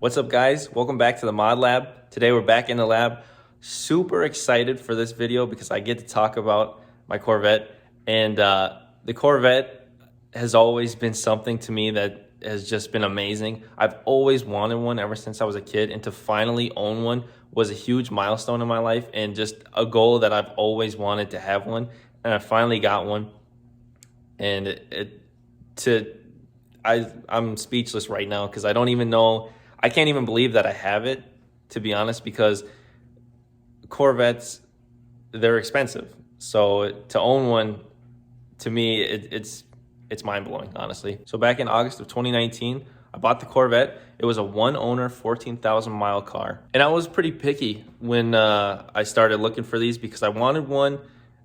What's up, guys? Welcome back to the Mod Lab. Today we're back in the lab. Super excited for this video because I get to talk about my Corvette. And the Corvette has always been something to me that has just been amazing. I've always wanted one ever since I was a kid, and to finally own one was a huge milestone in my life and just a goal that I've always wanted to have one. And I finally got one. And I'm speechless right now because I don't even know. I can't even believe that I have it, to be honest, because Corvettes, they're expensive. So to own one, to me, it's mind-blowing, honestly. So back in August of 2019, I bought the Corvette. It was a one-owner, 14,000-mile car. And I was pretty picky when I started looking for these because I wanted one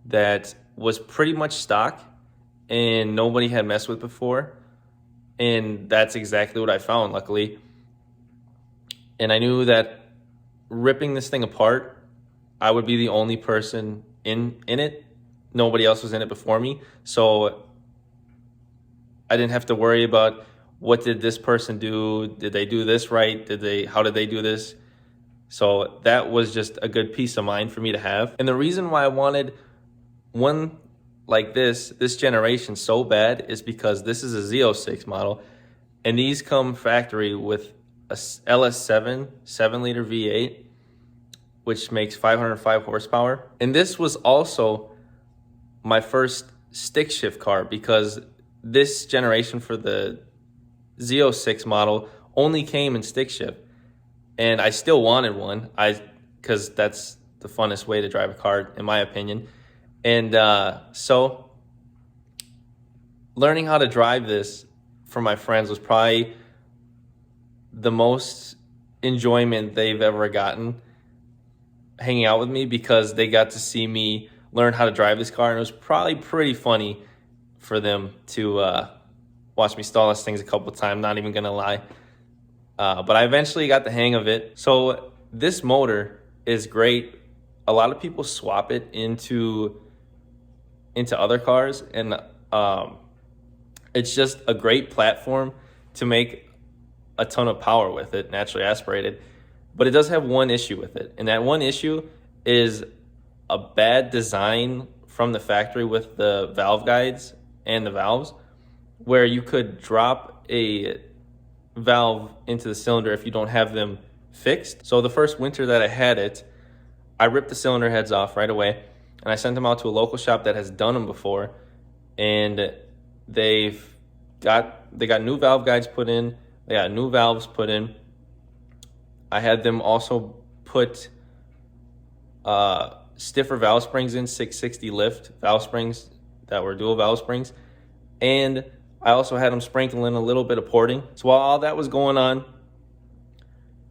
that was pretty much stock and nobody had messed with before. And that's exactly what I found, luckily. And I knew that ripping this thing apart, I would be the only person in it. Nobody else was in it before me. So I didn't have to worry about what did this person do? Did they do this right? How did they do this? So that was just a good peace of mind for me to have. And the reason why I wanted one like this generation so bad is because this is a Z06 model, and these come factory with a LS7 7-liter V8, which makes 505 horsepower. And this was also my first stick shift car because this generation for the Z06 model only came in stick shift. And I still wanted one because that's the funnest way to drive a car, in my opinion. And so learning how to drive this for my friends was probably the most enjoyment they've ever gotten hanging out with me, because they got to see me learn how to drive this car. And it was probably pretty funny for them to watch me stall these things a couple of times, not even gonna lie. But I eventually got the hang of it. So this motor is great. A lot of people swap it into other cars, and it's just a great platform to make a ton of power with it, naturally aspirated. But it does have one issue with it, and that one issue is a bad design from the factory with the valve guides and the valves, where you could drop a valve into the cylinder if you don't have them fixed. So the first winter that I had it, I ripped the cylinder heads off right away, and I sent them out to a local shop that has done them before, and they got new valve guides put in. They got new valves put in. I had them also put stiffer valve springs in, 660 lift valve springs that were dual valve springs. And I also had them sprinkle in a little bit of porting. So while all that was going on,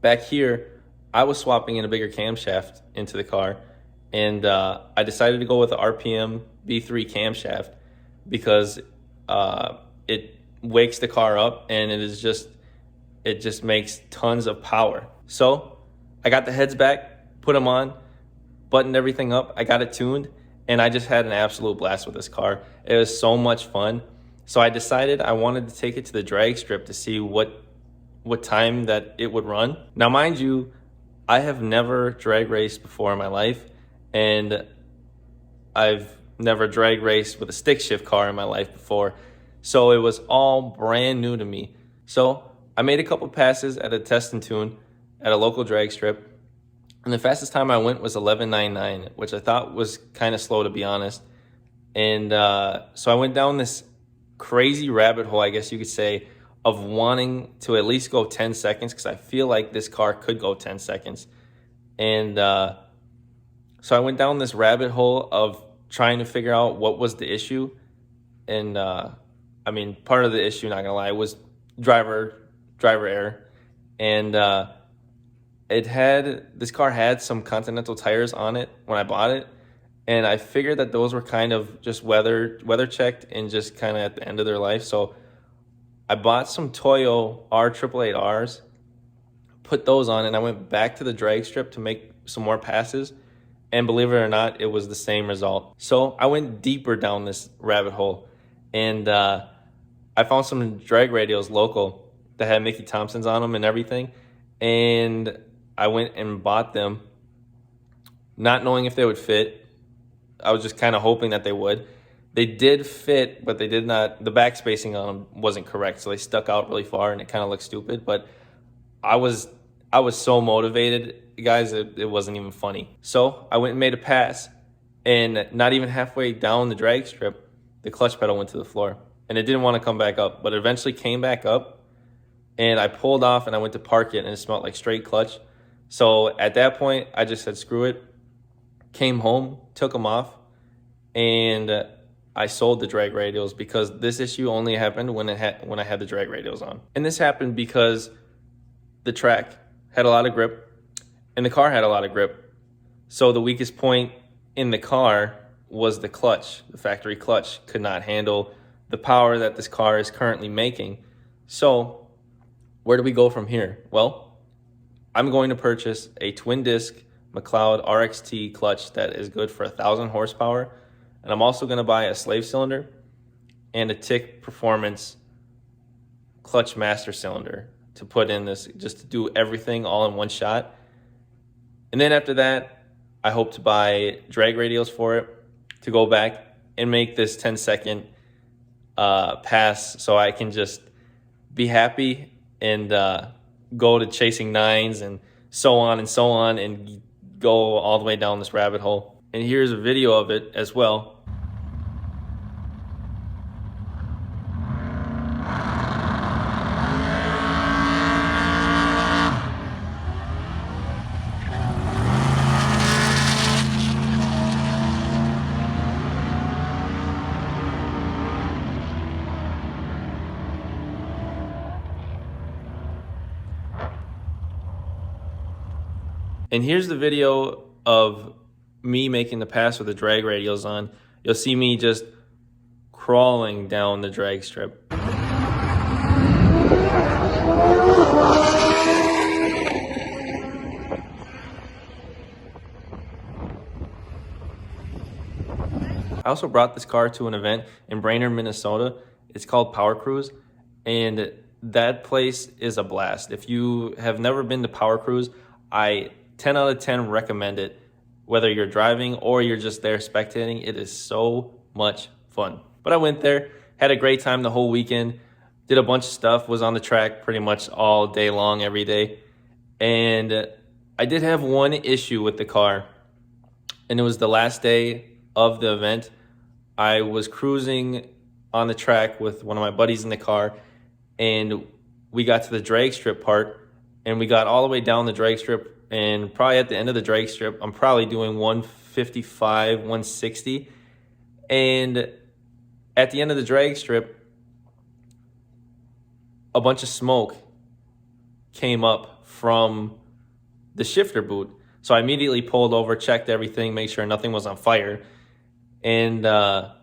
back here, I was swapping in a bigger camshaft into the car. And I decided to go with the RPM B3 camshaft because it wakes the car up, and it just makes tons of power. So I got the heads back, put them on, buttoned everything up. I got it tuned, and I just had an absolute blast with this car. It was so much fun. So I decided I wanted to take it to the drag strip to see what time that it would run. Now, mind you, I have never drag raced before in my life, and I've never drag raced with a stick shift car in my life before. So it was all brand new to me. So I made a couple passes at a test and tune at a local drag strip, and the fastest time I went was 11.99, which I thought was kind of slow, to be honest. And so I went down this crazy rabbit hole, I guess you could say, of wanting to at least go 10 seconds because I feel like this car could go 10 seconds. And so I went down this rabbit hole of trying to figure out what was the issue. And I mean, part of the issue, not gonna lie, was driver error. And this car had some Continental tires on it when I bought it, and I figured that those were kind of just weather checked and just kind of at the end of their life. So I bought some Toyo R888Rs, put those on, and I went back to the drag strip to make some more passes, and believe it or not, it was the same result. So I went deeper down this rabbit hole, and I found some drag radios local that had Mickey Thompsons on them and everything. and I went and bought them, not knowing if they would fit. I was just kind of hoping that they would. They did fit, but they did not, the back spacing on them wasn't correct, so they stuck out really far and it kind of looked stupid. But I was so motivated, guys, it wasn't even funny. So I went and made a pass, and not even halfway down the drag strip, the clutch pedal went to the floor, and it didn't want to come back up, but it eventually came back up, and I pulled off and I went to park it, and it smelled like straight clutch. So at that point, I just said, screw it, came home, took them off, and I sold the drag radials, because this issue only happened when I had the drag radials on. And this happened because the track had a lot of grip and the car had a lot of grip. So the weakest point in the car was the clutch. The factory clutch could not handle the power that this car is currently making. So where do we go from here? Well, I'm going to purchase a twin disc McLeod RXT clutch that is good for 1,000 horsepower. And I'm also going to buy a slave cylinder and a TIC Performance clutch master cylinder to put in this, just to do everything all in one shot. And then after that, I hope to buy drag radials for it to go back and make this 10-second pass, so I can just be happy and go to chasing nines and so on and go all the way down this rabbit hole. And here's a video of it as well. And here's the video of me making the pass with the drag radials on. You'll see me just crawling down the drag strip. I also brought this car to an event in Brainerd, Minnesota. It's called Power Cruise, and that place is a blast. If you have never been to Power Cruise, I 10 out of 10 recommend it. Whether you're driving or you're just there spectating, it is so much fun. But I went there, had a great time the whole weekend, did a bunch of stuff, was on the track pretty much all day long, every day. And I did have one issue with the car, and it was the last day of the event. I was cruising on the track with one of my buddies in the car, and we got to the drag strip part, and we got all the way down the drag strip, and probably at the end of the drag strip, I'm probably doing 155, 160. And at the end of the drag strip, a bunch of smoke came up from the shifter boot. So I immediately pulled over, checked everything, made sure nothing was on fire. And the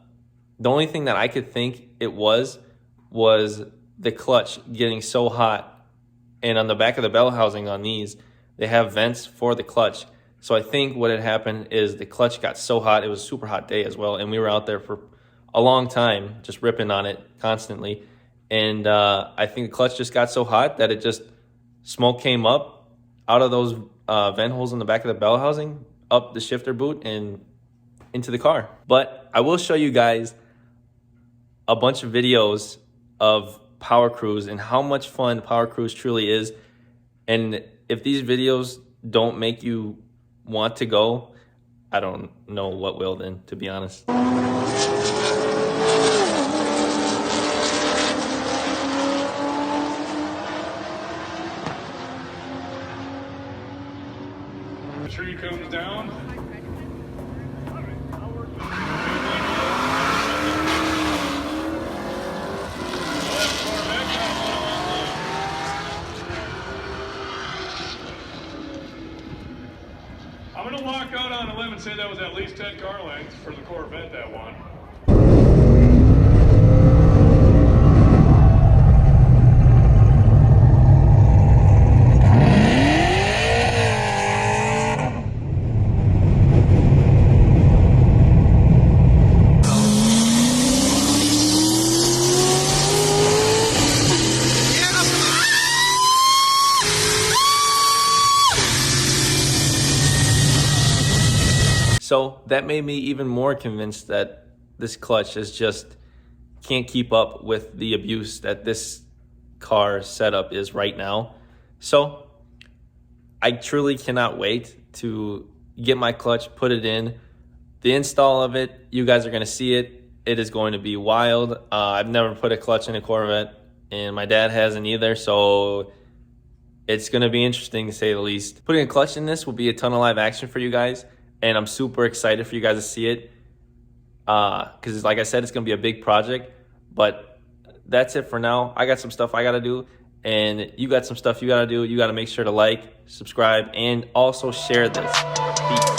only thing that I could think it was the clutch getting so hot. And on the back of the bell housing on these, they have vents for the clutch. So I think what had happened is the clutch got so hot. It was a super hot day as well, and we were out there for a long time just ripping on it constantly. And I think the clutch just got so hot that it just, smoke came up out of those vent holes in the back of the bell housing, up the shifter boot and into the car. But I will show you guys a bunch of videos of Power Cruise and how much fun Power Cruise truly is. And if these videos don't make you want to go, I don't know what will then, to be honest. Make sure he comes down. I'm going to walk out on a limb and say that was at least 10 car lengths for the Corvette, that one. So that made me even more convinced that this clutch is just can't keep up with the abuse that this car setup is right now. So I truly cannot wait to get my clutch, put it in. The install of it, you guys are going to see it. It is going to be wild. I've never put a clutch in a Corvette, and my dad hasn't either, so it's going to be interesting to say the least. Putting a clutch in this will be a ton of live action for you guys, and I'm super excited for you guys to see it because, like I said, it's going to be a big project. But that's it for now. I got some stuff I got to do, and you got some stuff you got to do. You got to make sure to like, subscribe, and also share this. Peace.